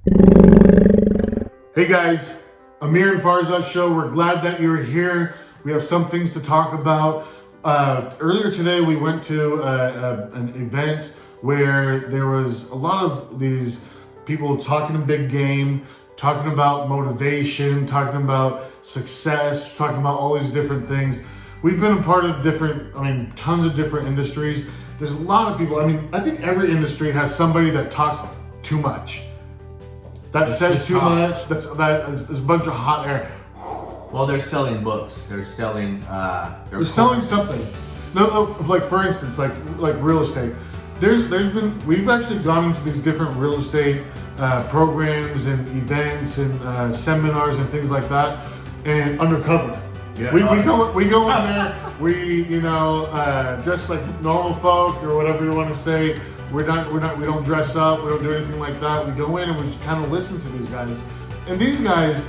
Hey guys, Amir and Farzad show. We're glad that you're here. We have some things to talk about. Earlier today, we went to an event where there was a lot of these people talking a big game, talking about motivation, talking about success, talking about all these different things. We've been a part of tons of different industries. There's a lot of people. I think every industry has somebody that talks too much. That says too much. That's a bunch of hot air. Well, they're selling books. They're selling. They're selling something. No, like for instance, like real estate. We've actually gone into these different real estate programs and events and seminars and things like that, and undercover. Yeah. We go in there. We dress like normal folk or whatever you want to say. We don't dress up. We don't do anything like that. We go in and we just kind of listen to these guys. And these guys,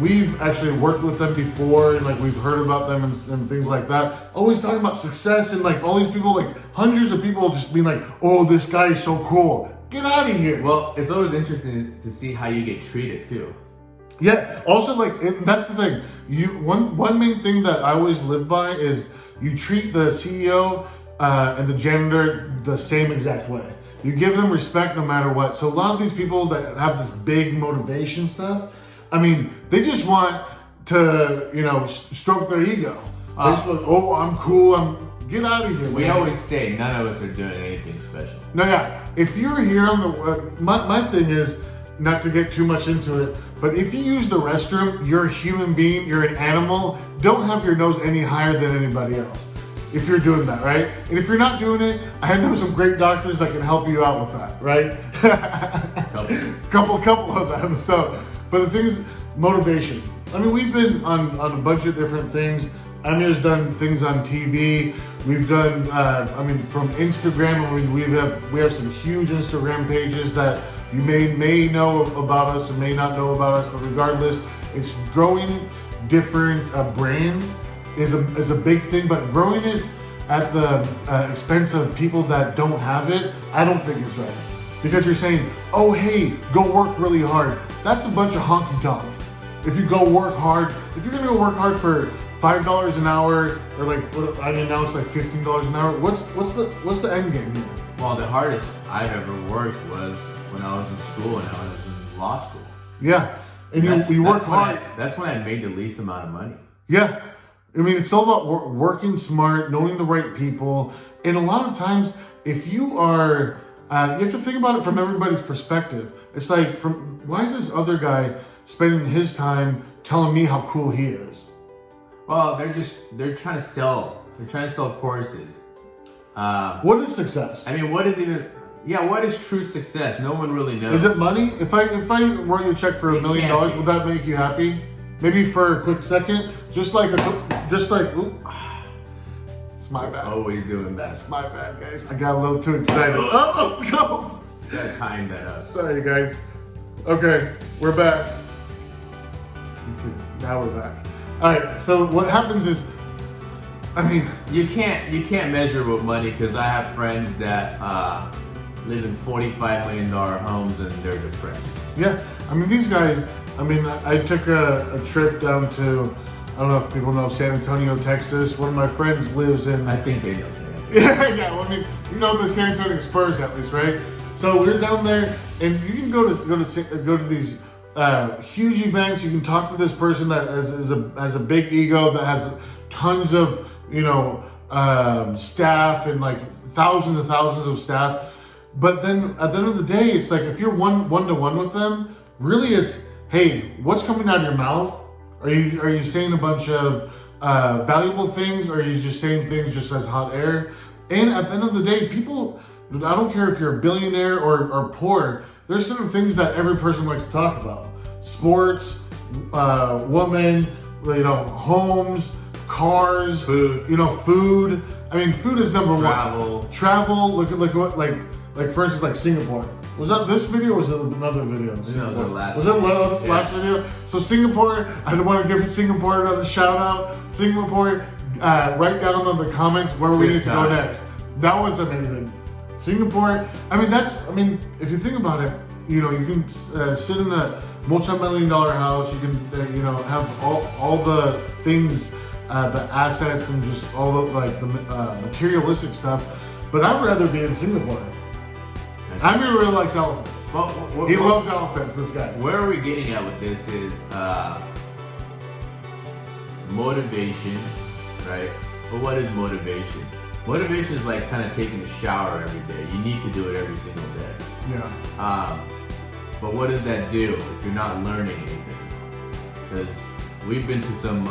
we've actually worked with them before, and we've heard about them and things like that. Always talking about success and all these people, hundreds of people just being like, "Oh, this guy is so cool. Get out of here." Well, it's always interesting to see how you get treated too. Yeah. Also, that's the thing. One main thing that I always live by is you treat the CEO and the janitor the same exact way. You give them respect no matter what. So a lot of these people that have this big motivation stuff, they just want to, stroke their ego. They just like, "Oh, I'm cool. Get out of here." We always say none of us are doing anything special. No, yeah. If you're here on the, my thing is not to get too much into it, but if you use the restroom, you're a human being. You're an animal. Don't have your nose any higher than anybody else. If you're doing that, right? And if you're not doing it, I know some great doctors that can help you out with that, right? couple of them. So, but the thing is, motivation. We've been on a bunch of different things. Amir's done things on TV. We've done, from Instagram. We have some huge Instagram pages that you may know about us or may not know about us. But regardless, it's growing different brands. Is a big thing, but growing it at the expense of people that don't have it, I don't think it's right. Because you're saying, "Oh, hey, go work really hard." That's a bunch of honky tonk. If you go work hard, if you're gonna go work hard for $5 an hour, or now it's like $15 an hour. What's the end game here? Well, the hardest I've ever worked was when I was in school and I was in law school. Yeah, and you work hard. That's when I made the least amount of money. Yeah. It's all about working smart, knowing the right people. And a lot of times, if you are, you have to think about it from everybody's perspective. It's like, why is this other guy spending his time telling me how cool he is? Well, they're trying to sell courses. What is success? What is true success? No one really knows. Is it money? If I wrote you a check for $1 million, would that make you happy? Maybe for a quick second, just like, ooh, it's my bad. Always doing that. That's my bad, guys. I got a little too excited. Oh, no. Gotta time that up. Sorry, guys. Okay, we're back. Now we're back. All right. So what happens is, you can't measure with money, because I have friends that live in $45 million homes and they're depressed. Yeah. These guys. I took a trip down to, I don't know if people know San Antonio, Texas. One of my friends lives in. I think they know San Antonio. Yeah. Well, the San Antonio Spurs at least, right? So we're down there, and you can go to these huge events. You can talk to this person that has a big ego, that has tons of staff and thousands and thousands of staff. But then at the end of the day, it's like if you're one-to-one with them, really it's, hey, what's coming out of your mouth? Are you saying a bunch of valuable things, or are you just saying things just as hot air? And at the end of the day, people, I don't care if you're a billionaire or poor, there's certain things that every person likes to talk about. Sports, women, homes, cars, food. Food. Food is number one. Travel. Look at what, for instance, Singapore. Was that this video or was it another video? No, it was the last video. Was it last video? So Singapore, I want to give Singapore another shout out. Singapore, write down in the comments where we need to go next. That was amazing. Singapore, if you think about it, you know, you can sit in a multi-million-dollar house. You can, you know, have all the things, the assets, and just all the like the materialistic stuff. But I'd rather be in Singapore. Amir really likes elephants. He loves elephants. This guy. Where are we getting at with this is motivation, right? But what is motivation? Motivation is like kind of taking a shower every day. You need to do it every single day. Yeah. But what does that do if you're not learning anything? Because we've been to some.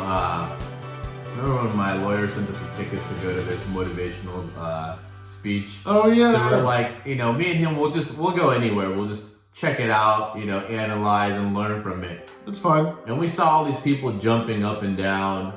Remember when my lawyer sent us some tickets to go to this motivational speech? Oh yeah. So we're like, you know, me and him, we'll go anywhere. We'll just check it out, you know, analyze and learn from it. It's fun. And we saw all these people jumping up and down.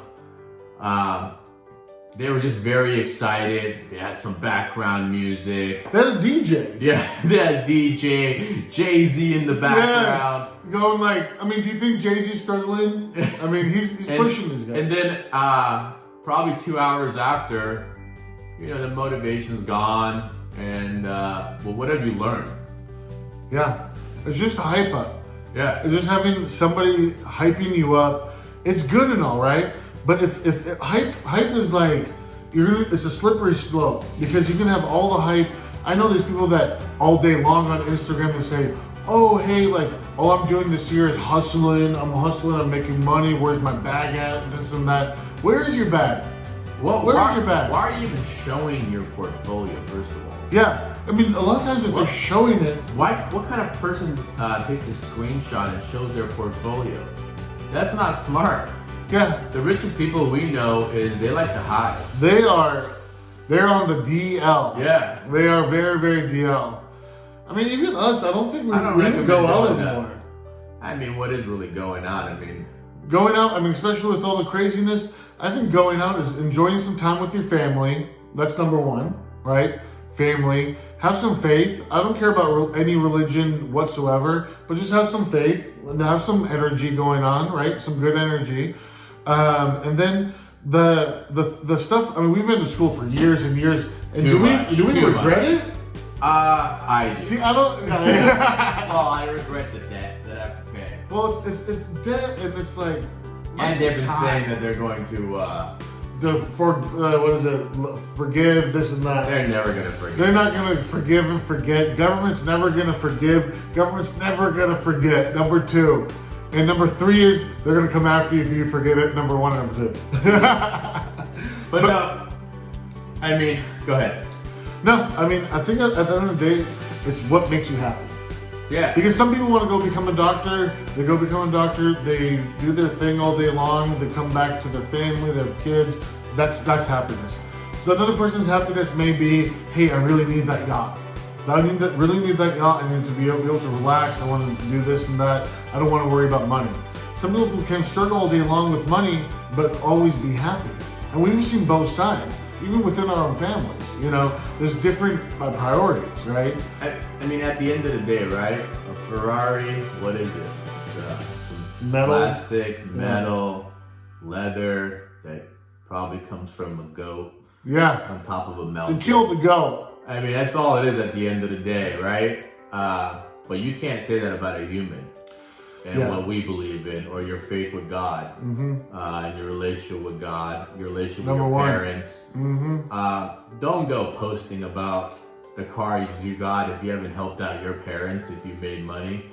They were just very excited. They had some background music. They had a DJ. Yeah, they had a DJ, Jay-Z in the background. Yeah, going like, I mean, do you think Jay-Z's struggling? I mean, he's pushing these guys. And then probably 2 hours after, you know, the motivation's gone. And, well, what have you learned? Yeah, it's just a hype up. Yeah. It's just having somebody hyping you up. It's good and all, right? But if hype is like, it's a slippery slope because you can have all the hype. I know there's people that all day long on Instagram they say, oh, hey, like, all I'm doing this year is hustling. I'm making money. Where's my bag at? This and that. Where is your bag? Well, Where is your bag? Why are you even showing your portfolio, first of all? Yeah. I mean, a lot of times if they're showing it. What kind of person takes a screenshot and shows their portfolio? That's not smart. Yeah. The richest people we know is they like to hide. They're on the DL. Yeah. They are very, very DL. I mean, even us, I don't think we go out anymore. I mean, what is really going on? I mean, going out, especially with all the craziness, I think going out is enjoying some time with your family. That's number one, right? Family. Have some faith. I don't care about any religion whatsoever, but just have some faith and have some energy going on, right? Some good energy. And then the stuff, I mean, we've been to school for years and years. And do we regret it? I do. See, I don't. Well, I regret the debt that I have to pay. Well, it's debt, and it's like. And they've been saying that they're going to. Forgive this and that. They're never gonna forgive. They're not gonna forgive and forget. Government's never gonna forgive. Government's never gonna forget. Number two. And number three is they're gonna come after you if you forget it. Number one and number two. but no, I mean, go ahead. No, I mean, I think at the end of the day, it's what makes you happy. Yeah. Because some people want to go become a doctor. They go become a doctor. They do their thing all day long. They come back to their family. They have kids. That's happiness. So another person's happiness may be, hey, I really need that yacht. Really need that yacht. I need to be able to relax. I want to do this and that. I don't want to worry about money. Some people can struggle all day long with money, but always be happy. And we've seen both sides, even within our own families. You know, there's different priorities, right? I mean, at the end of the day, right? A Ferrari, what is it? Some Metal. Plastic, metal, leather that probably comes from a goat. Yeah. On top of a melon. To kill the goat. I mean, that's all it is at the end of the day, right? But you can't say that about a human and what we believe in, or your faith with God, and your relationship with God, your relationship with your parents. Don't go posting about the cars you got if you haven't helped out your parents, if you made money.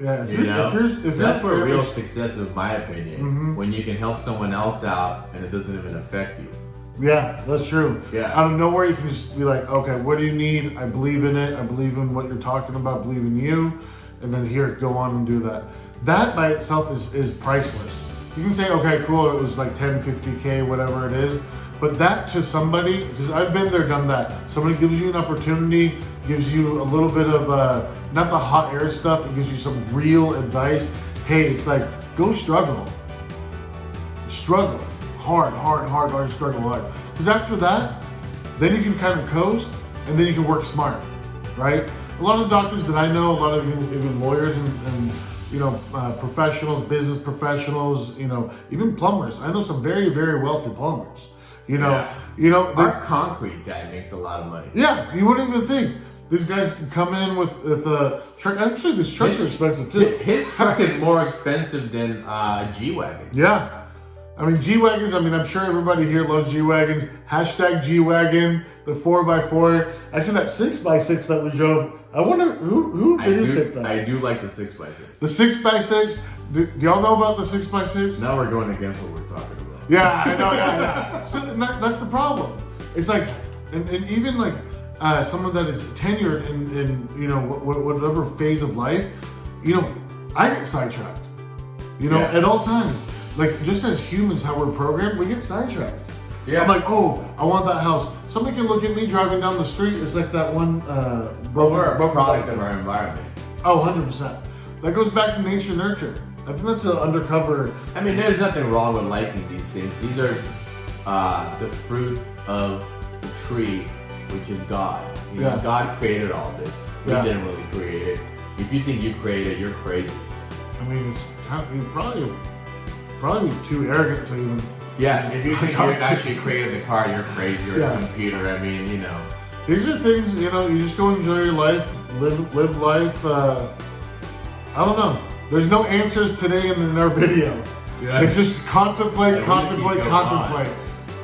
Yeah, if that's where real success is, in my opinion, when you can help someone else out and it doesn't even affect you. Yeah, that's true. Yeah. Out of nowhere, you can just be like, okay, what do you need? I believe in it. I believe in what you're talking about. I believe in you. And then here, go on and do that. That by itself is priceless. You can say, okay, cool, it was like 10, 50K, whatever it is. But that to somebody, because I've been there, done that. Somebody gives you an opportunity, gives you a little bit of, not the hot air stuff, it gives you some real advice. Hey, it's like, go struggle. Struggle. Hard, struggle hard. Because after that, then you can kind of coast, and then you can work smart, right? A lot of doctors that I know, a lot of even lawyers and you know, professionals, business professionals, you know, even plumbers. I know some very, very wealthy plumbers. You know, Our concrete guy makes a lot of money. Yeah, you wouldn't even think. these guys can come in with a truck. Actually, these trucks are expensive too. His truck is more expensive than a G-Wagon. Yeah. I mean, G-Wagons, I'm sure everybody here loves G-Wagons. Hashtag G-Wagon, the 4x4. Actually, that 6x6 that we drove, I wonder who videotaped that? I do like the 6x6. The 6x6, do y'all know about the 6x6? Now we're going against what we're talking about. Yeah, I know, yeah. So that's the problem. It's like, and even like someone that is tenured in you know, whatever phase of life, you know, I get sidetracked. You know, at all times. Like, just as humans, how we're programmed, we get sidetracked. Yeah. I'm like, oh, I want that house. Somebody can look at me driving down the street. It's like that one. But we're a product of our environment. Oh, 100%. That goes back to nature nurture. I think that's an undercover. I mean, there's nothing wrong with liking these things. These are the fruit of the tree, which is God. You know, God created all this. We didn't really create it. If you think you created it, you're crazy. I mean, it's kind of, probably too arrogant to even. Yeah, if you think you actually created the car, you're crazy. You're a computer. I mean, you know. These are things, you know, you just go enjoy your life, live life. I don't know. There's no answers today in our video. Yeah. It's just contemplate.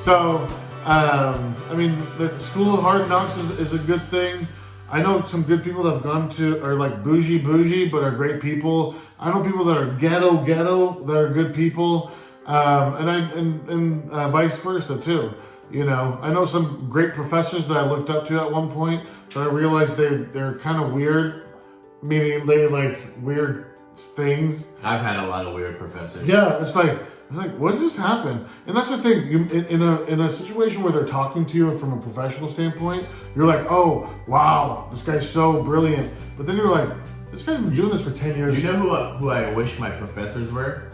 So, I mean, the School of Hard Knocks is a good thing. I know some good people that have gone to, are like bougie, but are great people. I know people that are ghetto, that are good people, and vice versa too. You know, I know some great professors that I looked up to at one point, but I realized they're kind of weird, meaning they like weird things. I've had a lot of weird professors. Yeah, it's like, what just happened? And that's the thing. You in a situation where they're talking to you from a professional standpoint, you're like, oh wow, this guy's so brilliant. But then you're like, this guy's been doing this for 10 years. You know who I wish my professors were?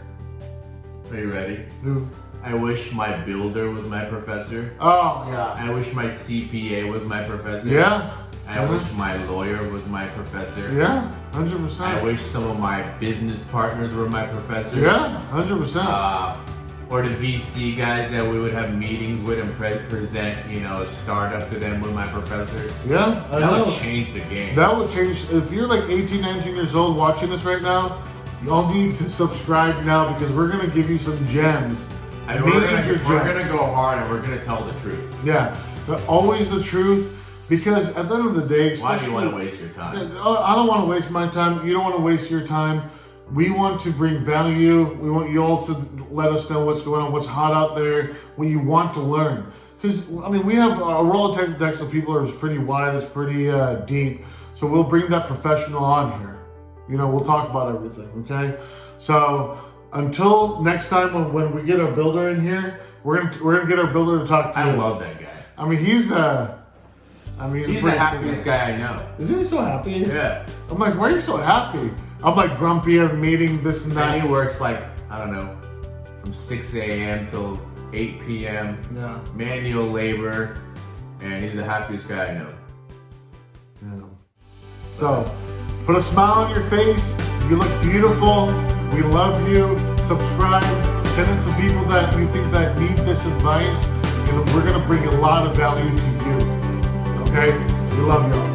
Are you ready? Who? I wish my builder was my professor. Oh yeah. I wish my CPA was my professor. Yeah. I wish my lawyer was my professor. Yeah, 100%. I wish some of my business partners were my professors. Yeah, 100%. Or the VC guys that we would have meetings with and present, you know, a startup to them with my professors. Yeah, I know. That would change the game. That would change. If you're like 18, 19 years old watching this right now, y'all need to subscribe now because we're going to give you some gems. I mean, we're gonna go hard and we're going to tell the truth. Yeah, but always the truth. Because at the end of the day, why do you want to waste your time? I don't want to waste my time. You don't want to waste your time. We want to bring value. We want you all to let us know what's going on, what's hot out there, what you want to learn. Because, I mean, we have a Rolodex of people that is pretty wide, it's pretty deep. So we'll bring that professional on here. You know, we'll talk about everything, okay? So until next time when we get our builder in here, we're gonna get our builder to talk to you. I love that guy. I mean, he's he's the happiest guy I know. Isn't he so happy? Yeah. I'm like, why are you so happy? I'm like grumpy at a meeting, this and that. And he works like, I don't know, from 6 a.m. till 8 p.m. Yeah. Manual labor. And he's the happiest guy I know. Yeah. So, put a smile on your face. You look beautiful. We love you. Subscribe. Send it to people that you think that need this advice. And we're going to bring a lot of value to you. Okay? We love y'all.